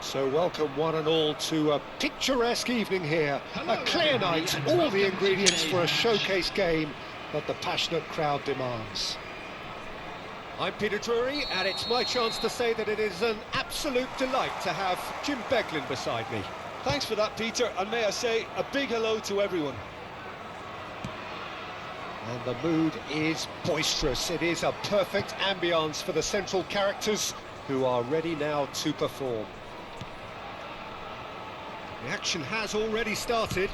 So welcome one and all to a picturesque evening here. A clear night, all the ingredients for a showcase game that the passionate crowd demands. I'm Peter Drury, and it's my chance to say that it is an absolute delight to have Jim Beglin beside me. Thanks for that, Peter, and may I say a big hello to everyone. And the mood is boisterous. It is a perfect ambience for the central characters who are ready now to perform. The action has already started.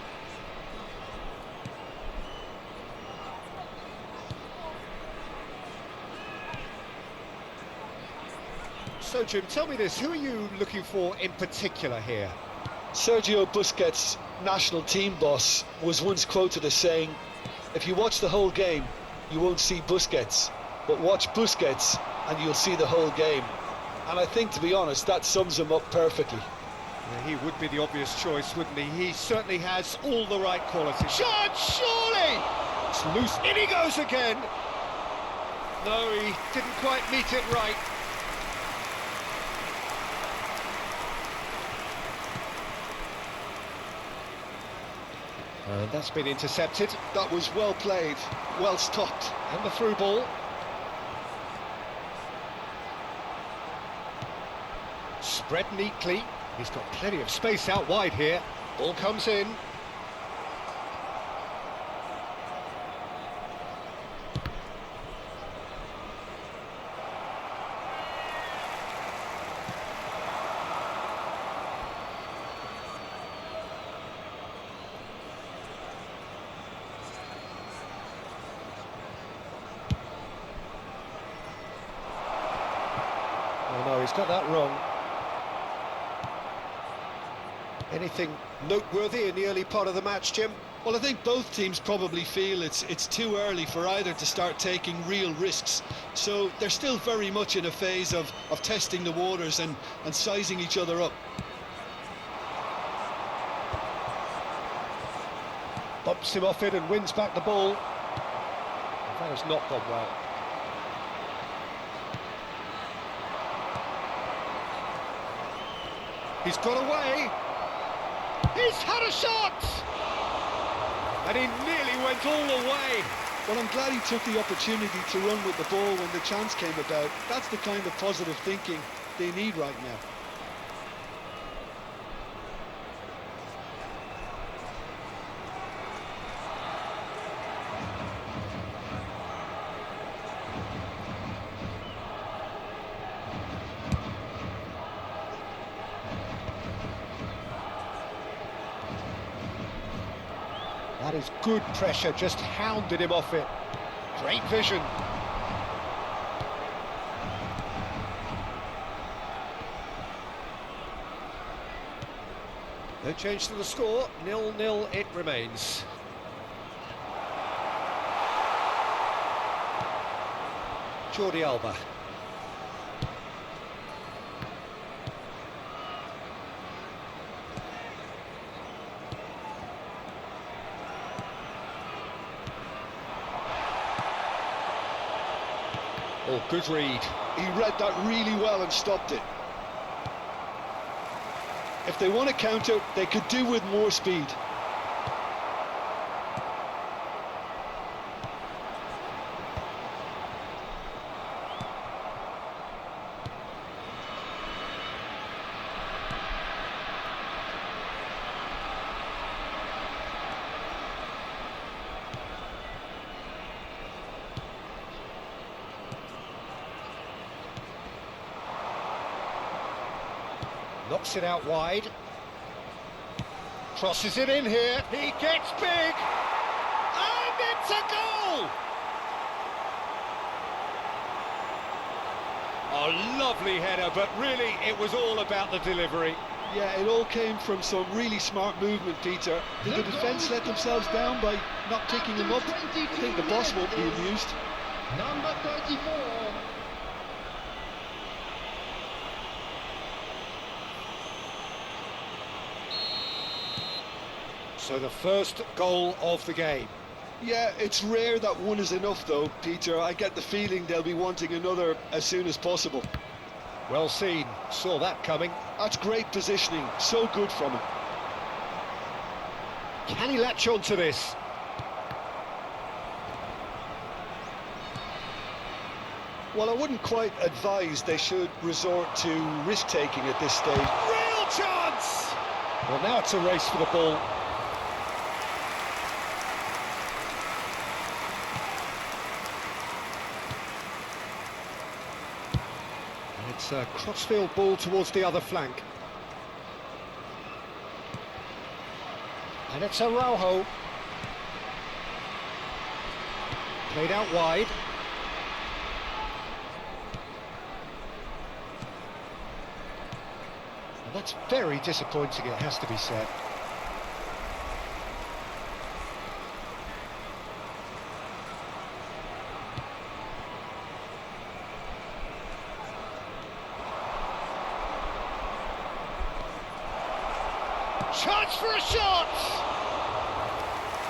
So Jim, tell me this, who are you looking for in particular here? Sergio Busquets, national team boss, was once quoted as saying, if you watch the whole game, you won't see Busquets, but watch Busquets and you'll see the whole game. And I think, to be honest, that sums him up perfectly. Yeah, he would be the obvious choice, wouldn't he? He certainly has all the right qualities. Shot, surely! It's loose, in he goes again! No, he didn't quite meet it right. And that's been intercepted. That was well played, well stopped. And the through ball. Spread neatly. He's got plenty of space out wide here. Ball comes in. Oh no, he's got that wrong. Anything noteworthy in the early part of the match, Jim? Well, I think both teams probably feel it's too early for either to start taking real risks. So they're still very much in a phase of testing the waters and sizing each other up. Bumps him off it and wins back the ball. That has not gone well. He's got away. He's had a shot! And he nearly went all the way. Well, I'm glad he took the opportunity to run with the ball when the chance came about. That's the kind of positive thinking they need right now. That is good pressure, just hounded him off it. Great vision. No change to the score, 0-0 it remains. Jordi Alba. Oh, good read. He read that really well and stopped it. If they want to counter, they could do with more speed. Knocks it out wide. Crosses it in here. He gets big. And it's a goal! A lovely header, but really it was all about the delivery. Yeah, it all came from some really smart movement, Peter. Did the defence let themselves down by not picking him up? I think the boss won't be amused. Number 34. So the first goal of the game. Yeah, it's rare that one is enough though, Peter. I get the feeling they'll be wanting another as soon as possible. Well seen, saw that coming. That's great positioning, so good from him. Can he latch on to this? Well, I wouldn't quite advise they should resort to risk-taking at this stage. Real chance! Well, now it's a race for the ball. And it's a crossfield ball towards the other flank. And it's Araujo. Played out wide. And that's very disappointing, it has to be said. Chance for a shot!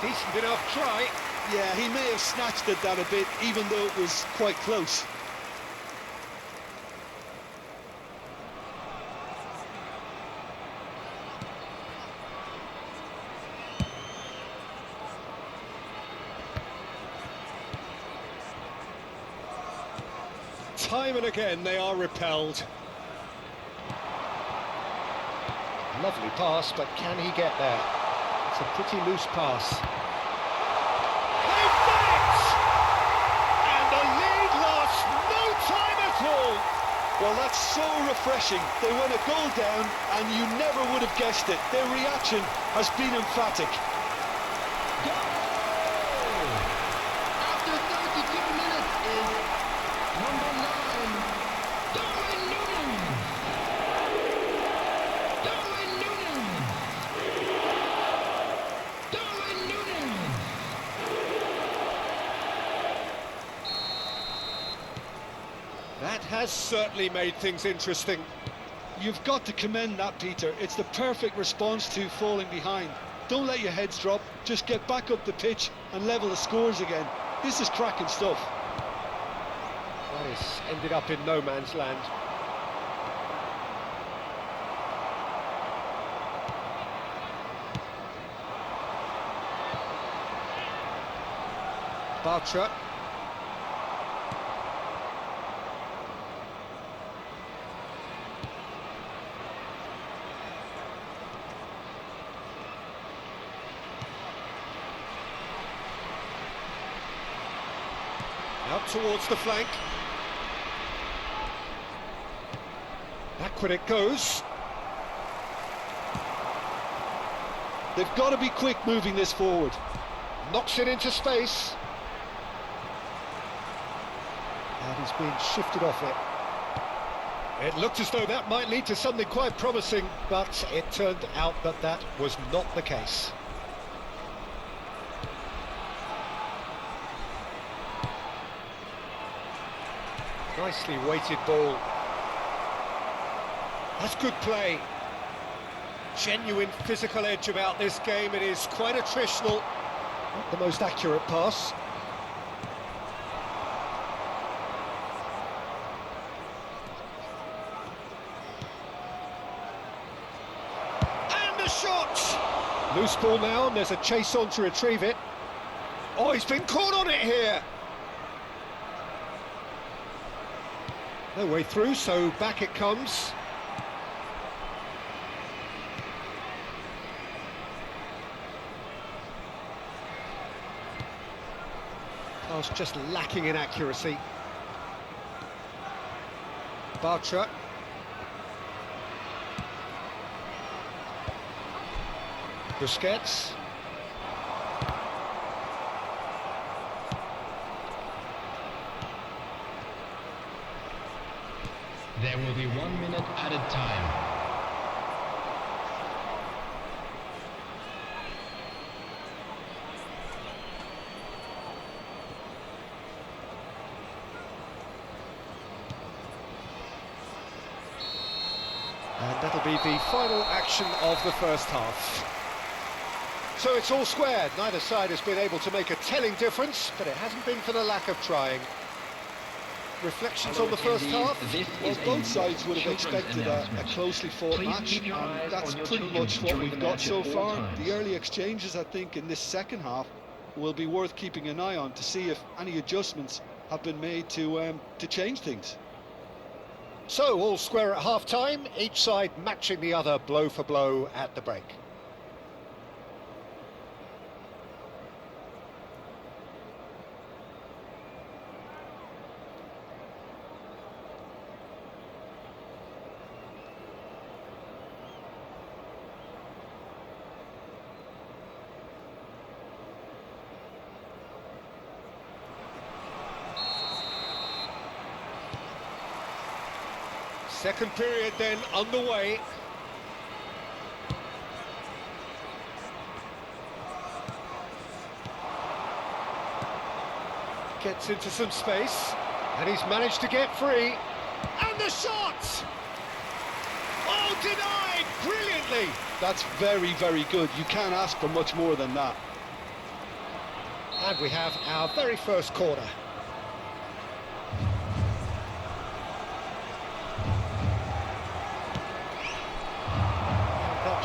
Decent enough try. Yeah, he may have snatched at that a bit, even though it was quite close. Time and again they are repelled. Lovely pass, but can he get there? It's a pretty loose pass. They've done it! And the lead lost no time at all. Well, that's so refreshing. They went a goal down, and you never would have guessed it. Their reaction has been emphatic. After 32 minutes is number 9, Darwin Nunez. Darwin Nunez. Darwin Nunez. That has certainly made things interesting. You've got to commend that, Peter. It's the perfect response to falling behind. Don't let your heads drop. Just get back up the pitch and level the scores again. This is cracking stuff. That has ended up in no man's land. Bartra. Out towards the flank. Backward it goes. They've got to be quick moving this forward. Knocks it into space. And he's being shifted off it. It looked as though that might lead to something quite promising, but it turned out that that was not the case. Nicely weighted ball. That's good play. Genuine physical edge about this game. It is quite attritional. Not the most accurate pass. And a shot! Loose ball now, and there's a chase on to retrieve it. Oh, he's been caught on it here. No way through, so back it comes. Pass just lacking in accuracy. Bartra. Busquets. There will be 1 minute added time. And that'll be the final action of the first half. So it's all squared. Neither side has been able to make a telling difference, but it hasn't been for the lack of trying. Reflections on the first half? Well, both sides would have expected a closely fought match, and that's pretty much what we've got so far. The early exchanges, I think, in this second half will be worth keeping an eye on to see if any adjustments have been made to change things. So, all square at half-time, each side matching the other blow for blow at the break. Second period then underway. Gets into some space, and he's managed to get free. And the shot! Oh, denied brilliantly! That's very, very good. You can't ask for much more than that. And we have our very first corner.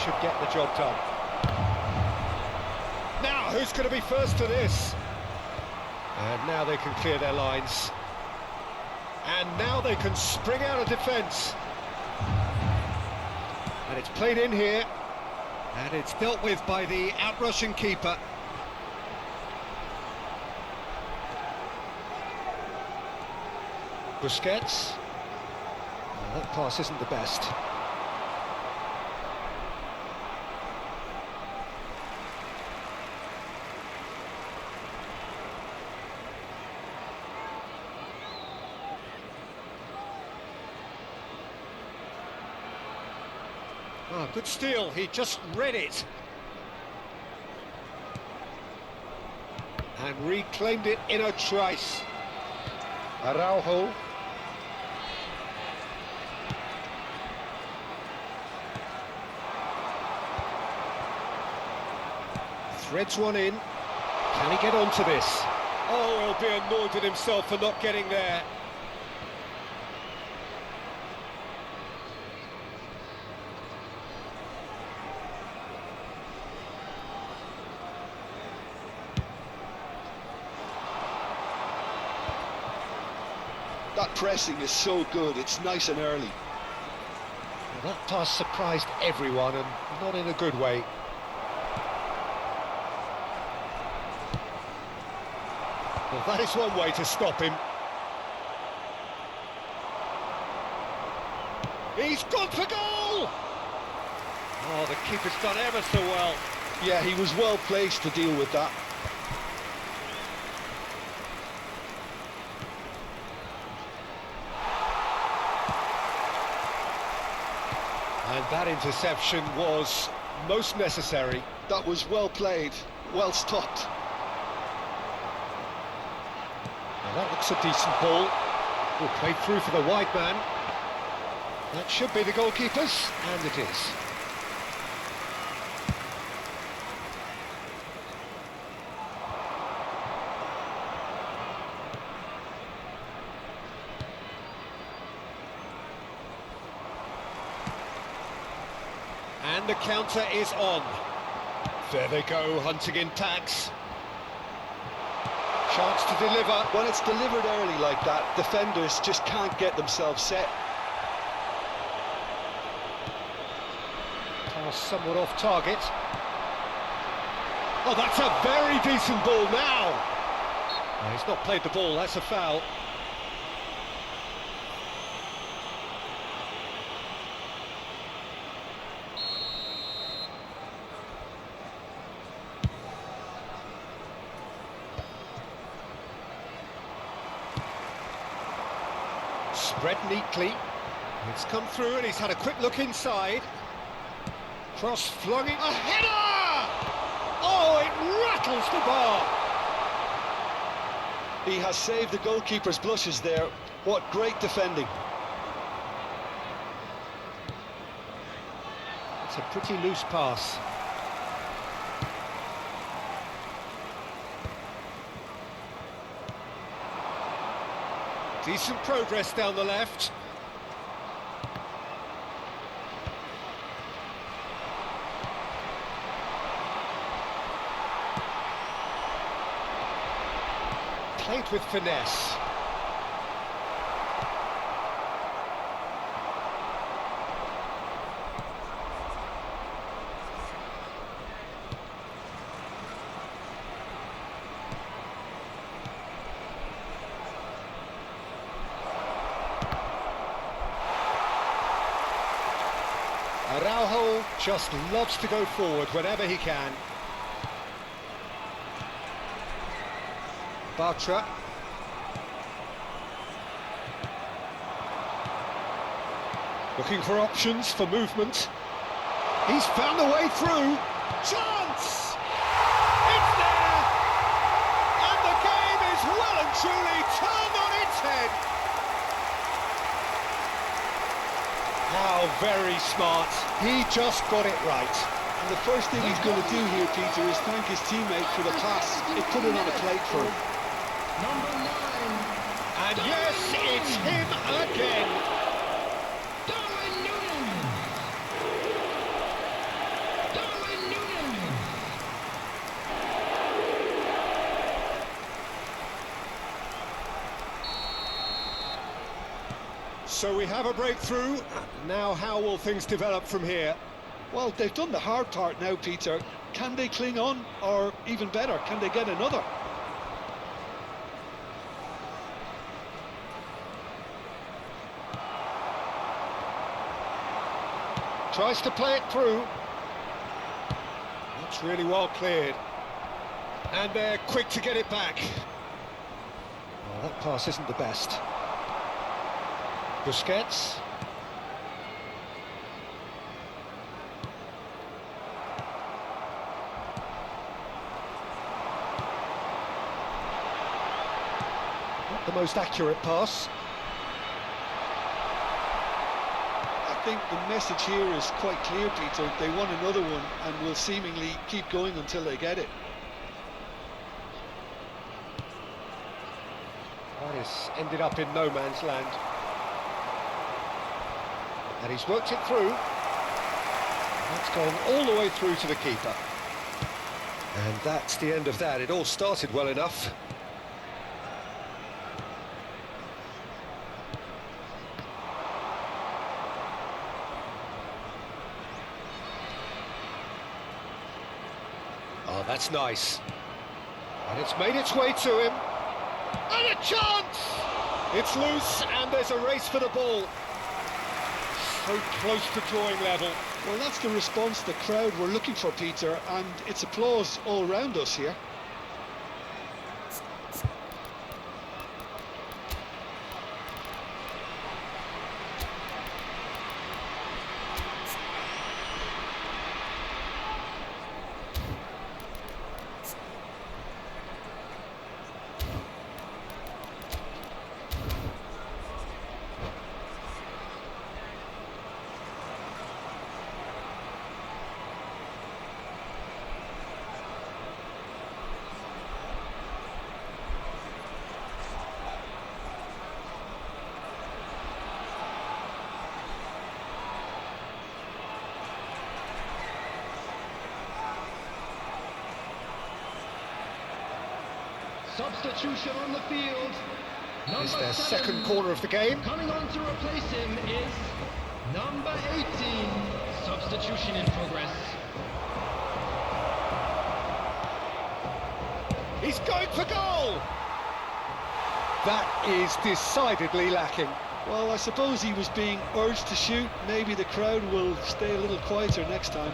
Should get the job done. Now, who's going to be first to this? And now they can clear their lines. And now they can spring out of defence. And it's played in here. And it's dealt with by the outrushing keeper. Busquets. Well, that pass isn't the best. Oh, good steal, he just read it. And reclaimed it in a trice. Araujo. Threads one in. Can he get onto this? Oh, he'll be annoyed at himself for not getting there. That pressing is so good, it's nice and early. Well, that pass surprised everyone, and not in a good way. Well, that is one way to stop him. He's gone for goal! Oh, the keeper's done ever so well. Yeah, he was well placed to deal with that. And that interception was most necessary. That was well played, well stopped. Well, that looks a decent ball. Well, played through for the wide man. That should be the goalkeeper's, and it is. And the counter is on. There they go, hunting in packs. Chance to deliver. When it's delivered early like that, defenders just can't get themselves set. Pass somewhat off target. Oh, that's a very decent ball now. No, he's not played the ball, that's a foul. Spread neatly. It's come through and he's had a quick look inside. Cross flung it. A header! Oh, it rattles the bar. He has saved the goalkeeper's blushes there. What great defending. It's a pretty loose pass. Decent progress down the left. Played with finesse. Araujo just loves to go forward whenever he can. Bartra. Looking for options for movement. He's found a way through. Chance! It's there! And the game is well and truly turned on its head. How very smart. He just got it right. And the first thing he's going to do here, Peter, is thank his teammate for the pass. It put it on a plate for him. Number 9. And yes, it's him again. Darwin Noonan. Darwin Noonan. So we have a breakthrough. Now how will things develop from here? Well, they've done the hard part now, Peter. Can they cling on? Or even better, can they get another? Tries to play it through. That's really well cleared. And they're quick to get it back. Oh, that pass isn't the best. Busquets. Not the most accurate pass. I think the message here is quite clear, Peter. They want another one and will seemingly keep going until they get it. That has ended up in no man's land. And he's worked it through. That's gone all the way through to the keeper. And that's the end of that. It all started well enough. Oh, that's nice. And it's made its way to him. And a chance! It's loose and there's a race for the ball. So close to drawing level. Well, that's the response the crowd were looking for, Peter, and it's applause all round us here. Substitution on the field. It's their 7. second corner of the game. Coming on to replace him is number 18. Substitution in progress. He's going for goal! That is decidedly lacking. Well, I suppose he was being urged to shoot. Maybe the crowd will stay a little quieter next time.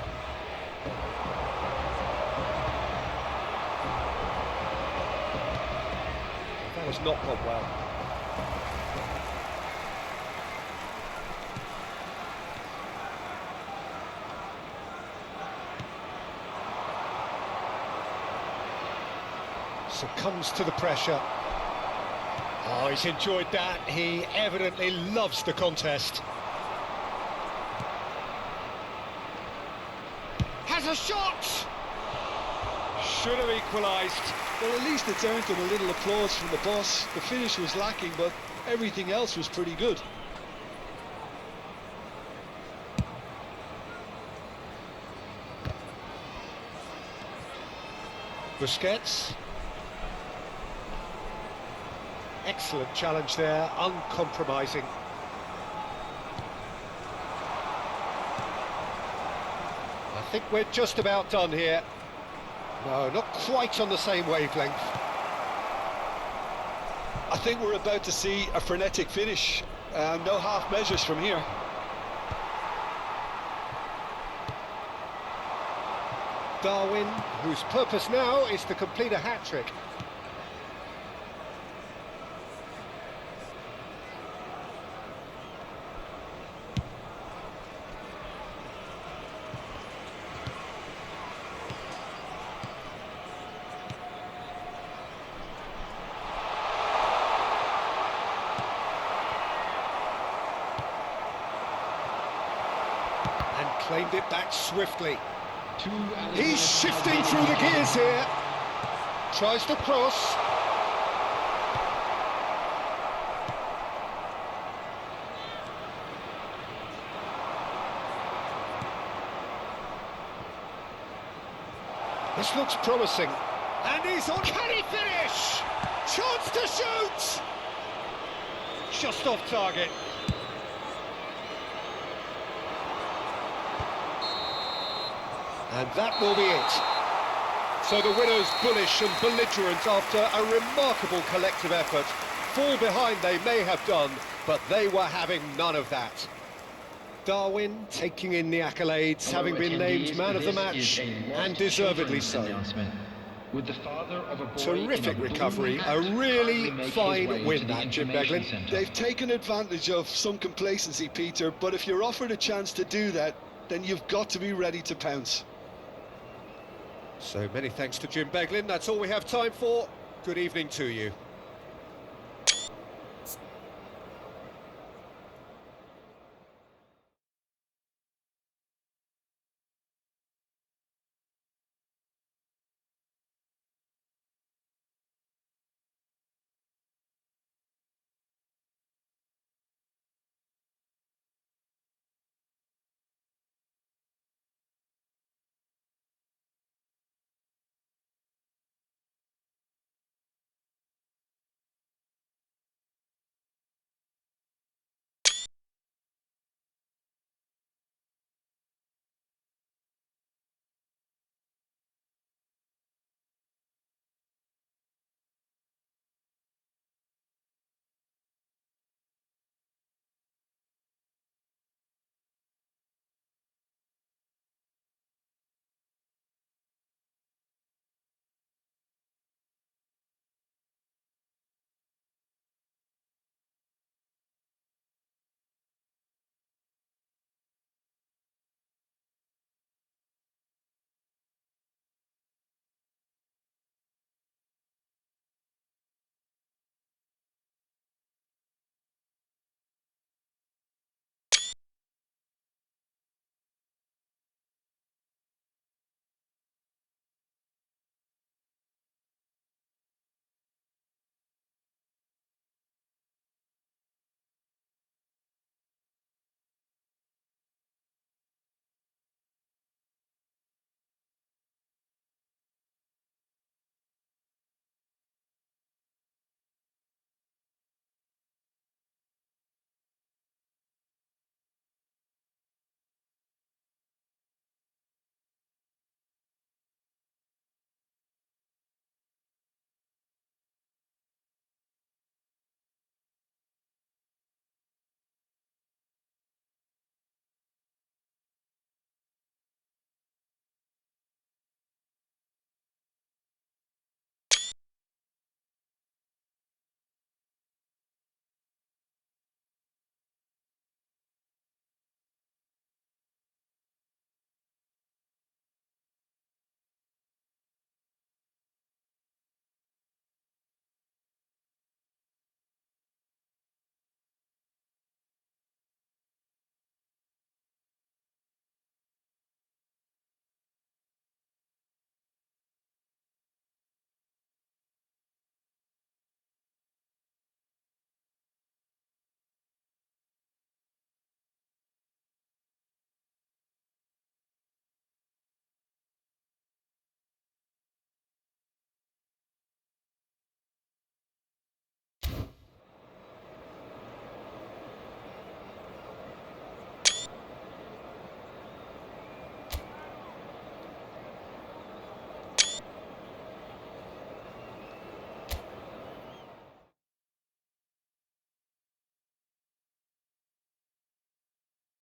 That has not gone well. Succumbs to the pressure. Oh, he's enjoyed that. He evidently loves the contest. Has a shot! Should have equalised. Well, at least it's earned him a little applause from the boss. The finish was lacking, but everything else was pretty good. Busquets. Excellent challenge there, uncompromising. I think we're just about done here. No, not quite on the same wavelength. I think we're about to see a frenetic finish. No half measures from here. Darwin, whose purpose now is to complete a hat-trick. And claimed it back swiftly. He's shifting through the gears here. Tries to cross. This looks promising. And he's on. Can he finish? Chance to shoot! Just off target. And that will be it. So the winners bullish and belligerent after a remarkable collective effort. Fall behind they may have done, but they were having none of that. Darwin taking in the accolades, having been named man of the match, and deservedly so. With the father of a boy Terrific recovery, a really fine win that, Jim Beglin. They've taken advantage of some complacency, Peter, but if you're offered a chance to do that, then you've got to be ready to pounce. So many thanks to Jim Beglin. That's all we have time for. Good evening to you.